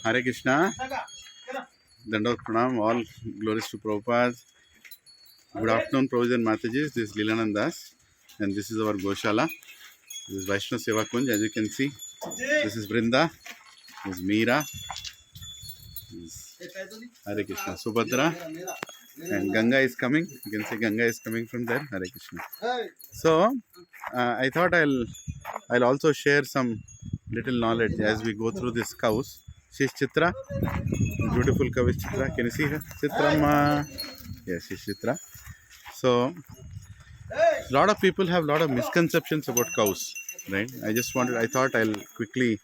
Hare Krishna, Dandavat Pranam, all glories to Prabhupada. Good afternoon, Prabhuji and Mataji. This is Leelanand Das, and this is our Goshala. This is Vaishnav Seva Kunj, as you can see. This is Brinda, this is Meera, this is Hare Krishna, Subhadra, and Ganga is coming. You can see Ganga is coming from there. Hare Krishna. So, I thought I'll also share some little knowledge as we go through these cows. She's Chitra, beautiful cow is Chitra. Can you see her? Chitrama. Yes, she's Chitra. So, a lot of people have a lot of misconceptions about cows, right? I thought I'll quickly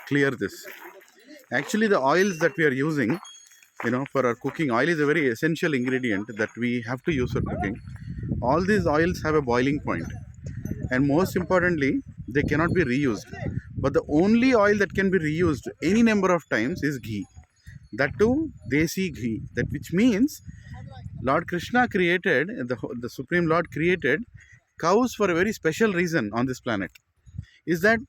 clear this. Actually, the oils that we are using, for our cooking, oil is a very essential ingredient that we have to use for cooking. All these oils have a boiling point, and most importantly, they cannot be reused. But the only oil that can be reused any number of times is ghee. That too, Desi ghee. That which means Lord Krishna created, the Supreme Lord created cows for a very special reason on this planet. Is that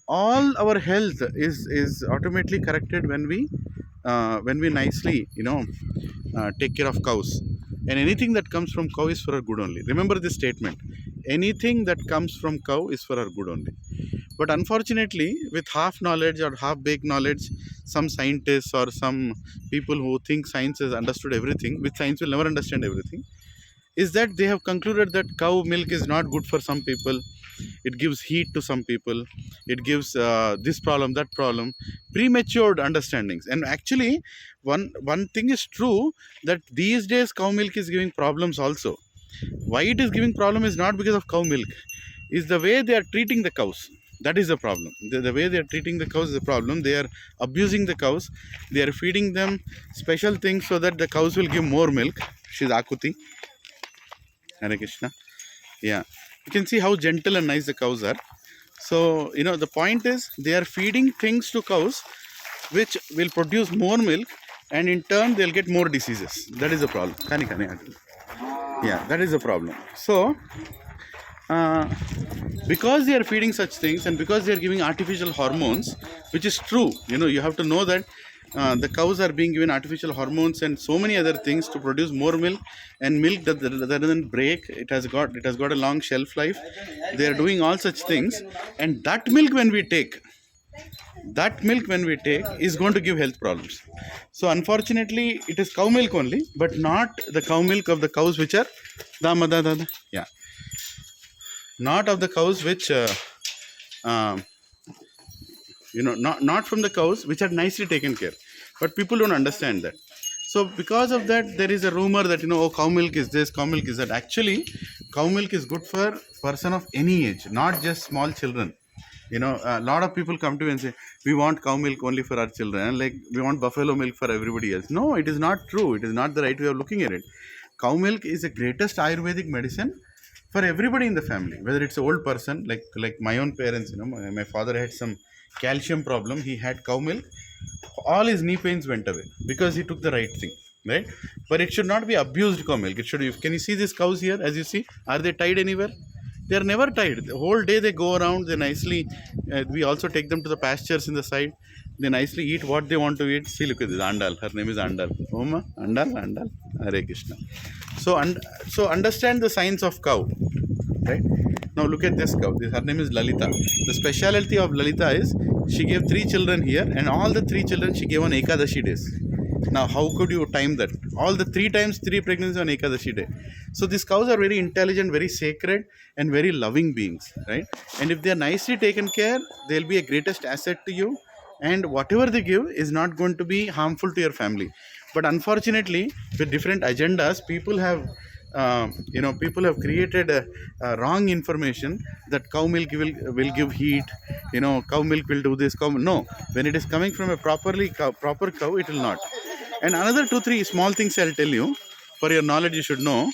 all our health is automatically corrected when we nicely take care of cows, and anything that comes from cow is for our good only. Remember this statement: anything that comes from cow is for our good only. But unfortunately, with half knowledge or half baked knowledge, some scientists or some people who think science has understood everything, which science will never understand everything, is that they have concluded that cow milk is not good for some people. It gives heat to some people. It gives this problem, that problem. Prematured understandings. And actually, one thing is true, that these days cow milk is giving problems also. Why it is giving problem is not because of cow milk. Is the way they are treating the cows. That is the problem. The way they are treating the cows is the problem. They are abusing the cows. They are feeding them special things so that the cows will give more milk. She is Akuti. Hare Krishna. Yeah. You can see how gentle and nice the cows are. So, the point is they are feeding things to cows which will produce more milk, and in turn they'll get more diseases. That is the problem. Yeah, that is the problem. So, because they are feeding such things and because they are giving artificial hormones, which is true, you have to know that the cows are being given artificial hormones and so many other things to produce more milk, and milk that doesn't break. It has got a long shelf life. They are doing all such things, and that milk when we take is going to give health problems. So unfortunately, it is cow milk only, but not the cow milk of the cows which are not of the cows which not from the cows which are nicely taken care. But people don't understand that. So because of that, there is a rumor that cow milk is this, cow milk is that. Actually, cow milk is good for person of any age, not just small children. A lot of people come to me and say, we want cow milk only for our children, like we want buffalo milk for everybody else. No, it is not true. It is not the right way of looking at it. Cow milk is the greatest Ayurvedic medicine for everybody in the family, whether it's an old person, like my own parents. My father had some calcium problem. He had cow milk. All his knee pains went away because he took the right thing, right? But it should not be abused cow milk. It should be. Can you see these cows here? As you see, are they tied anywhere? They are never tied. The whole day they go around. They nicely. We also take them to the pastures in the side. They nicely eat what they want to eat. See, look at this Andal. Her name is Andal. Oma, Andal. Hare Krishna. So understand the science of cow, right? Now look at this cow. Her name is Lalita. The speciality of Lalita is she gave 3 children here, and all the 3 children she gave on Ekadashi days. Now how could you time that? All the 3 times 3 pregnancies on Ekadashi day. So these cows are very intelligent, very sacred, and very loving beings, right? And if they are nicely taken care, they'll be a greatest asset to you. And whatever they give is not going to be harmful to your family. But unfortunately, with different agendas, people have created wrong information that cow milk will give heat. Cow milk will do this. No, when it is coming from a proper cow, it will not. And another 2-3 small things I'll tell you for your knowledge. You should know.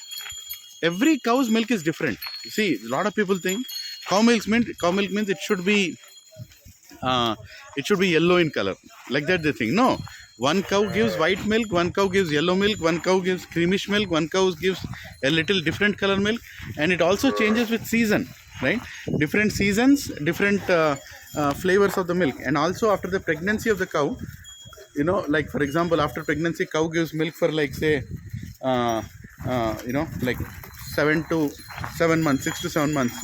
Every cow's milk is different. You see, a lot of people think cow milk means it should be yellow in color. Like that they think. No. One cow gives white milk, one cow gives yellow milk, one cow gives creamish milk, one cow gives a little different color milk, and it also changes with season, right? Different seasons, different flavors of the milk. And also after the pregnancy of the cow, like for example, after pregnancy, cow gives milk for like say, uh, like 7 to 7 months, 6 to 7 months.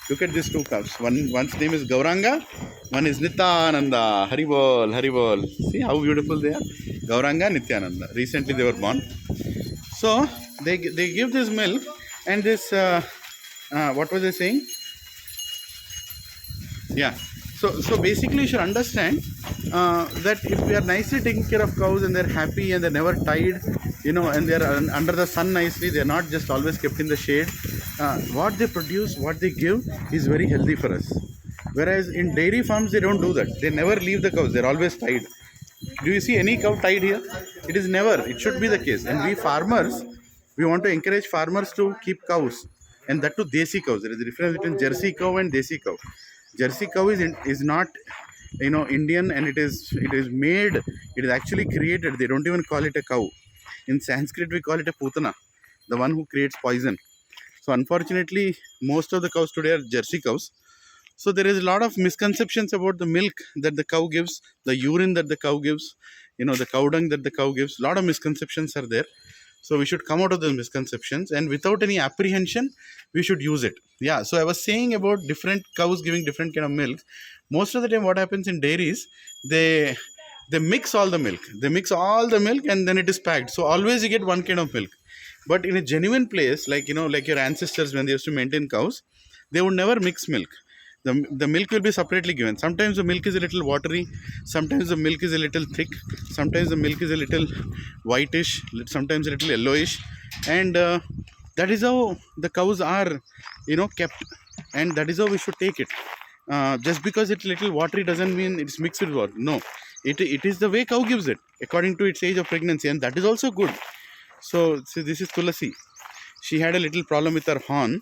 Look at these two cows. One's name is Gauranga, one is Nityananda. Haribol, Haribol. See how beautiful they are. Gauranga, Nityananda. Recently they were born. So they give this milk, and this what was I saying? Yeah. So basically, you should understand that if we are nicely taking care of cows and they're happy and they're never tied, and they're under the sun nicely, they're not just always kept in the shade. What they produce, what they give, is very healthy for us. Whereas in dairy farms, they don't do that. They never leave the cows. They're always tied. Do you see any cow tied here? It is never. It should be the case. And we farmers, we want to encourage farmers to keep cows, and that to Desi cows. There is a difference between Jersey cow and Desi cow. Jersey cow is not Indian, and it is made. It is actually created. They don't even call it a cow. In Sanskrit, we call it a putana, the one who creates poison. So unfortunately, most of the cows today are Jersey cows. So there is a lot of misconceptions about the milk that the cow gives, the urine that the cow gives, the cow dung that the cow gives. A lot of misconceptions are there. So we should come out of those misconceptions, and without any apprehension, we should use it. Yeah. So I was saying about different cows giving different kind of milk. Most of the time, what happens in dairies, they mix all the milk. They mix all the milk, and then it is packed. So always you get one kind of milk. But in a genuine place, like like your ancestors when they used to maintain cows, they would never mix milk. The milk will be separately given. Sometimes the milk is a little watery, sometimes the milk is a little thick, sometimes the milk is a little whitish, sometimes a little yellowish, and that is how the cows are kept, and that is how we should take it. Just because it's little watery doesn't mean it's mixed with water. No, it is the way cow gives it according to its age of pregnancy, and that is also good. So see, this is Tulasi. She had a little problem with her horn,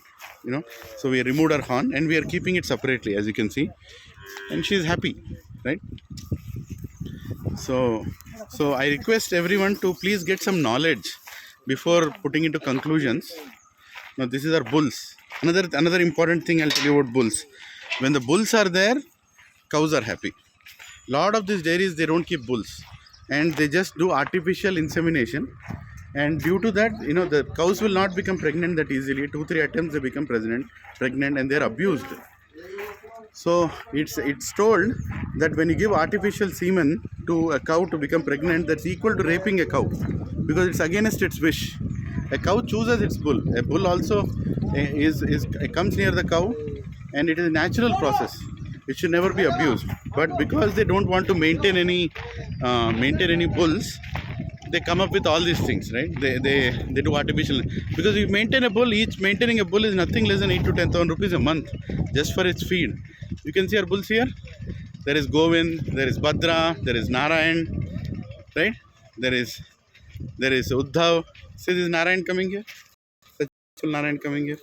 so we removed her horn and we are keeping it separately, as you can see, and she is happy, right? So I request everyone to please get some knowledge before putting into conclusions. Now this is our bulls. Another important thing I'll tell you about bulls. When the bulls are there, cows are happy. Lot of these dairies, they don't keep bulls, and they just do artificial insemination. And due to that, the cows will not become pregnant that easily. 2-3 attempts they become pregnant, and they're abused. So it's told that when you give artificial semen to a cow to become pregnant, that's equal to raping a cow, because it's against its wish. A cow chooses its bull. A bull also comes near the cow, and it is a natural process. It should never be abused. But because they don't want to maintain any bulls, they come up with all these things, right? They do artificial, because you maintain a bull. Maintaining a bull is nothing less than 8 to 10,000 rupees a month just for its feed. You can see our bulls here. There is Govind, there is Bhadra, there is Narayan, right? There is Uddhav. See this Narayan coming here. Such Narayan coming here.